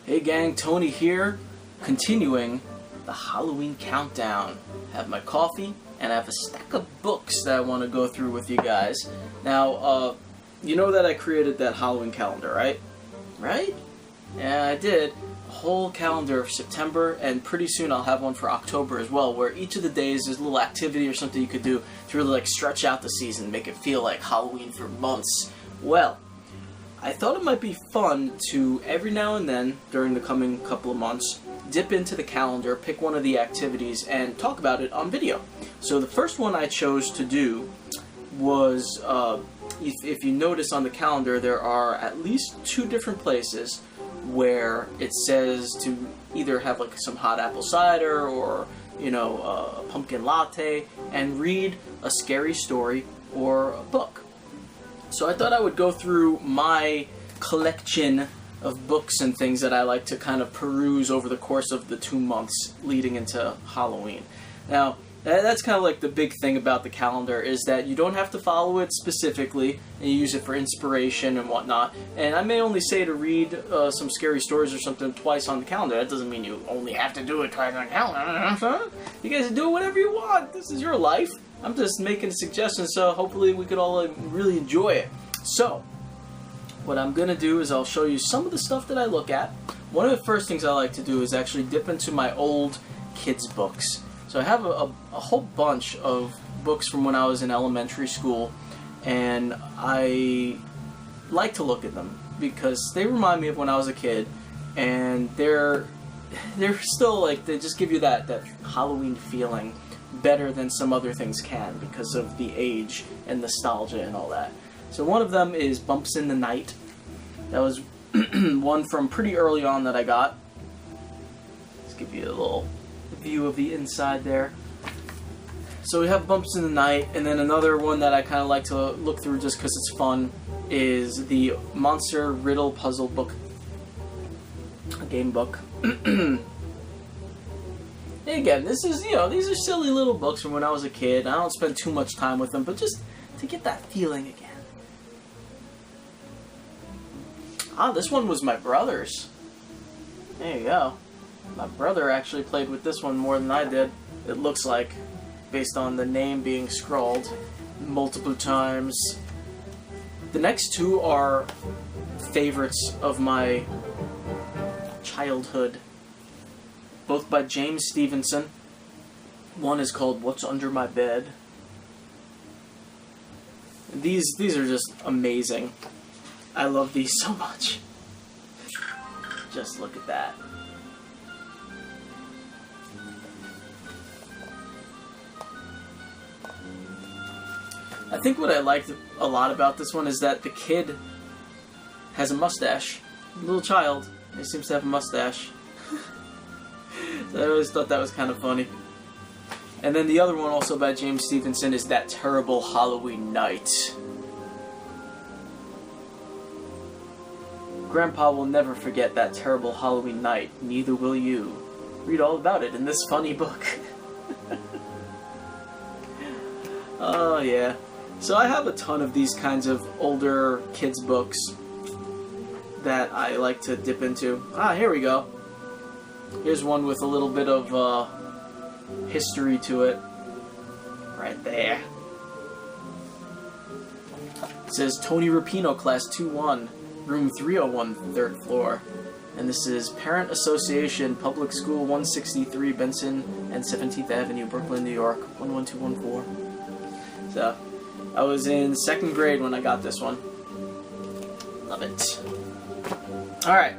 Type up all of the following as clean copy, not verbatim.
Hey gang, Tony here, continuing the Halloween countdown. I have my coffee and I have a stack of books that I want to go through with you guys. Now, you know that I created that Halloween calendar, right? Right? Yeah, I did. A whole calendar of September, and pretty soon I'll have one for October as well, where each of the days there's a little activity or something you could do to really like stretch out the season, make it feel like Halloween for months. Well, I thought it might be fun to, every now and then, during the coming couple of months, dip into the calendar, pick one of the activities, and talk about it on video. So the first one I chose to do was, if you notice on the calendar, there are at least 2 different places where it says to either have like some hot apple cider or, you know, a pumpkin latte, and read a scary story or a book. So I thought I would go through my collection of books and things that I like to kind of peruse over the course of the 2 months leading into Halloween. Now, that's kind of like the big thing about the calendar, is that you don't have to follow it specifically, and you use it for inspiration and whatnot. And I may only say to read some scary stories or something twice on the calendar. That doesn't mean you only have to do it twice on the calendar. You guys can do whatever you want. This is your life. I'm just making suggestions, so hopefully we could all really enjoy it. So, what I'm going to do is I'll show you some of the stuff that I look at. One of the first things I like to do is actually dip into my old kids' books. So I have a whole bunch of books from when I was in elementary school, and I like to look at them because they remind me of when I was a kid, and they're still like, they just give you that Halloween feeling better than some other things can because of the age and nostalgia and all that. So one of them is Bumps in the Night. That was one from pretty early on that I got. Let's give you a little view of the inside there. So we have Bumps in the Night, and then another one that I kind of like to look through just because it's fun is the Monster Riddle Puzzle book, a game book. And again, this is, you know, these are silly little books from when I was a kid. I don't spend too much time with them, but just to get that feeling again. Ah, this one was my brother's. There you go. My brother actually played with this one more than I did, it looks like, based on the name being scrawled multiple times. The next 2 are favorites of my childhood, both by James Stevenson. One is called What's Under My Bed. These are just amazing. I love these so much. Just look at that. I think what I liked a lot about this one is that the kid has a mustache. The little child, he seems to have a mustache. So I always thought that was kind of funny. And then the other one, also by James Stevenson, is That Terrible Halloween Night. Grandpa will never forget that terrible Halloween night, neither will you. Read all about it in this funny book. Oh yeah. So I have a ton of these kinds of older kids' books that I like to dip into. Ah, here we go. Here's one with a little bit of history to it. Right there. It says Tony Rapino, Class 2-1, Room 301, 3rd floor. And this is Parent Association, Public School 163, Benson and 17th Avenue, Brooklyn, New York, 11214. So, I was in 2nd grade when I got this one. Love it. Alright.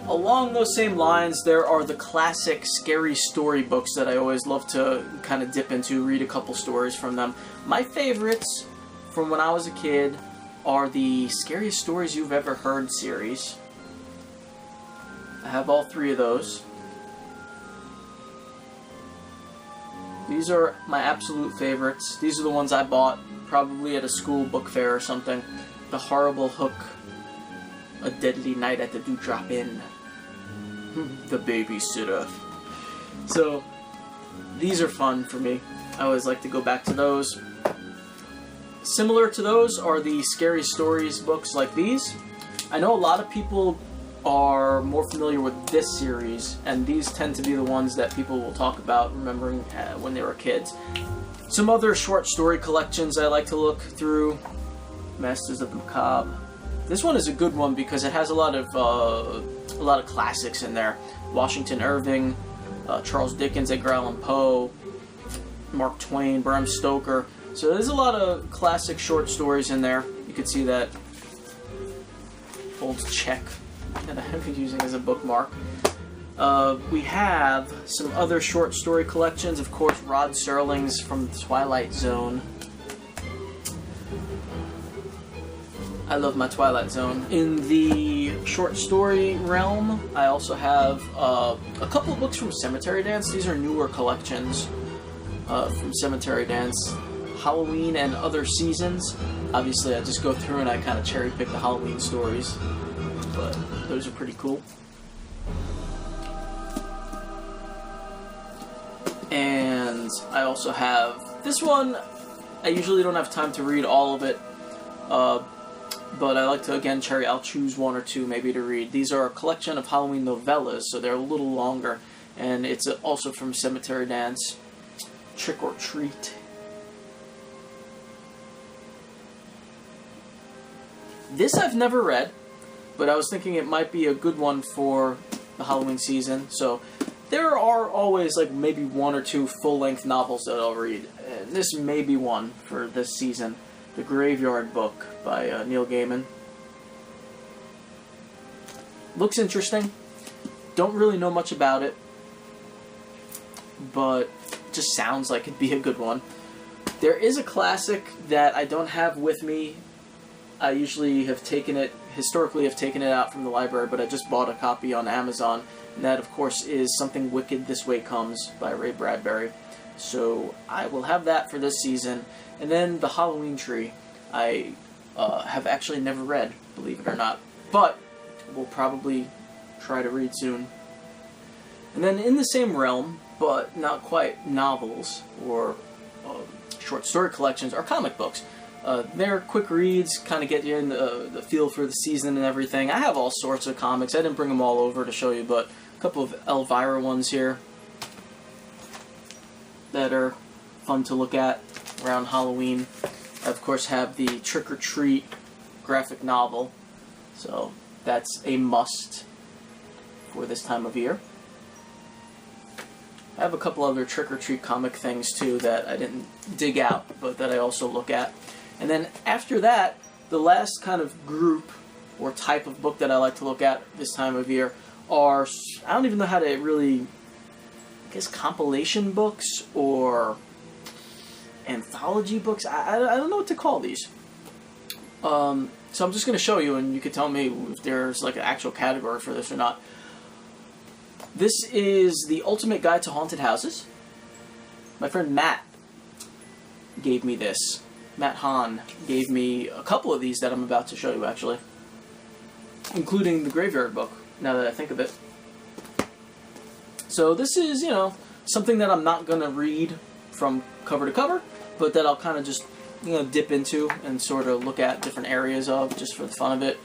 Along those same lines, there are the classic scary story books that I always love to kind of dip into, read a couple stories from them. My favorites from when I was a kid are the Scariest Stories You've Ever Heard series. I have all 3 of those. These are my absolute favorites. These are the ones I bought probably at a school book fair or something. The Horrible Hook A Deadly Night at the Dewdrop Inn. The Babysitter. So, these are fun for me. I always like to go back to those. Similar to those are the Scary Stories books like these. I know a lot of people are more familiar with this series, and these tend to be the ones that people will talk about remembering when they were kids. Some other short story collections I like to look through. Masters of the Macabre. This one is a good one because it has a lot of classics in there. Washington Irving, Charles Dickens, Edgar Allan Poe, Mark Twain, Bram Stoker. So there's a lot of classic short stories in there. You can see that old check that I'm using as a bookmark. We have some other short story collections. Of course, Rod Serling's from the Twilight Zone. I love my Twilight Zone. In the short story realm, I also have a couple of books from Cemetery Dance. These are newer collections from Cemetery Dance. Halloween and Other Seasons. Obviously, I just go through and I kind of cherry pick the Halloween stories, but those are pretty cool. And I also have this one. I usually don't have time to read all of it, but I like to, again, I'll choose one or two maybe to read. These are a collection of Halloween novellas, so they're a little longer, and it's also from Cemetery Dance. Trick or Treat. This I've never read, but I was thinking it might be a good one for the Halloween season. So there are always like maybe one or two full-length novels that I'll read. And this may be one for this season. The Graveyard Book by Neil Gaiman. Looks interesting. Don't really know much about it, but just sounds like it'd be a good one. There is a classic that I don't have with me. I usually have historically have taken it out from the library, but I just bought a copy on Amazon, and that, of course, is Something Wicked This Way Comes by Ray Bradbury. So I will have that for this season. And then The Halloween Tree, I have actually never read, believe it or not, but will probably try to read soon. And then in the same realm, but not quite novels or short story collections, are comic books. They're quick reads, kind of get you in the feel for the season and everything. I have all sorts of comics. I didn't bring them all over to show you, but a couple of Elvira ones here that are fun to look at around Halloween. I, of course, have the Trick or Treat graphic novel, so that's a must for this time of year. I have a couple other Trick or Treat comic things, too, that I didn't dig out, but that I also look at. And then after that, the last kind of group or type of book that I like to look at this time of year are, I don't even know how to really, I guess, compilation books or anthology books. I don't know what to call these. So I'm just going to show you, and you can tell me if there's like an actual category for this or not. This is The Ultimate Guide to Haunted Houses. My friend Matt gave me this. Matt Hahn gave me a couple of these that I'm about to show you, actually, including the Graveyard Book, now that I think of it. So this is, something that I'm not going to read from cover to cover, but that I'll kind of just, dip into and sort of look at different areas of, just for the fun of it.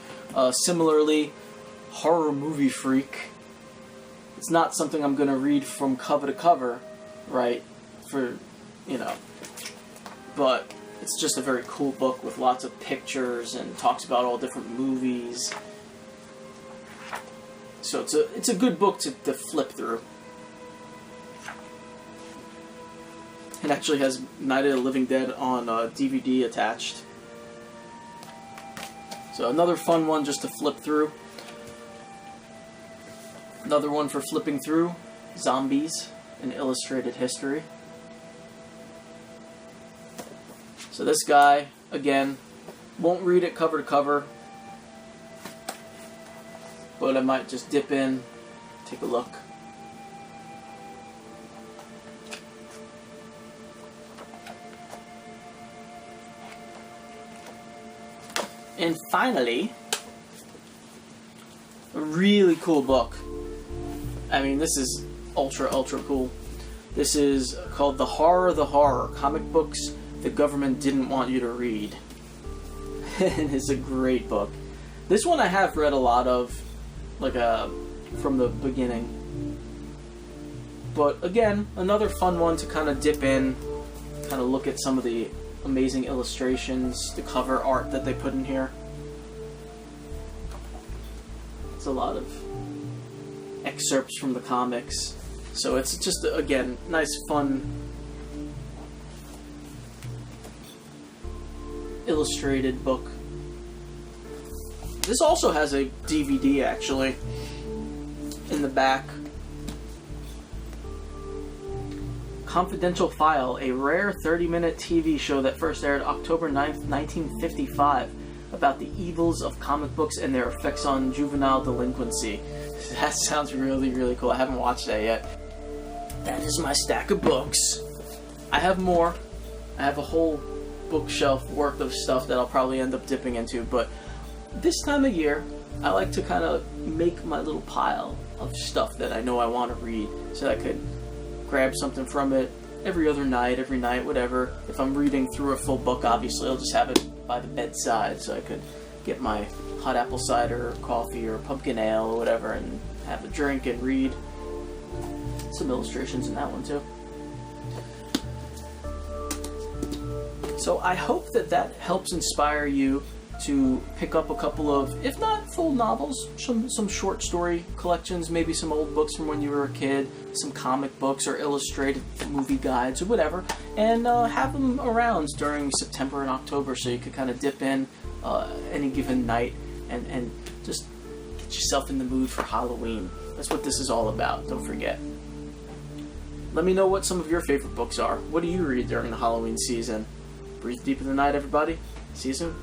Similarly, Horror Movie Freak. It's not something I'm going to read from cover to cover, right, but it's just a very cool book with lots of pictures and talks about all different movies. So it's a good book to flip through. It actually has Night of the Living Dead on DVD attached. So another fun one just to flip through. Another one for flipping through, Zombies, an Illustrated History. So this guy, again, won't read it cover to cover, but I might just dip in, take a look. And finally, A really cool book. I mean, this is ultra cool. This is called The Horror, comic books the government didn't want you to read. And it's a great book. This one I have read a lot of, like from the beginning. But again, another fun one to kind of dip in, kind of look at some of the amazing illustrations, the cover art that they put in here. It's a lot of excerpts from the comics. So it's just, again, nice, fun, illustrated book. This also has a DVD, actually, in the back. Confidential File, a rare 30-minute TV show that first aired October 9th, 1955, about the evils of comic books and their effects on juvenile delinquency. That sounds really cool. I haven't watched that yet. That is my stack of books. I have more. I have a whole bookshelf worth of stuff that I'll probably end up dipping into, but this time of year, I like to kind of make my little pile of stuff that I know I want to read, so I could grab something from it every night, whatever. If I'm reading through a full book, obviously I'll just have it by the bedside, so I could get my hot apple cider or coffee or pumpkin ale or whatever and have a drink and read. Some illustrations in that one too. So I hope that that helps inspire you to pick up a couple of, if not full novels, some short story collections, maybe some old books from when you were a kid, some comic books or illustrated movie guides or whatever, and have them around during September and October so you could kind of dip in any given night and just get yourself in the mood for Halloween. That's what this is all about, don't forget. Let me know what some of your favorite books are. What do you read during the Halloween season? Breathe deep in the night, everybody. See you soon.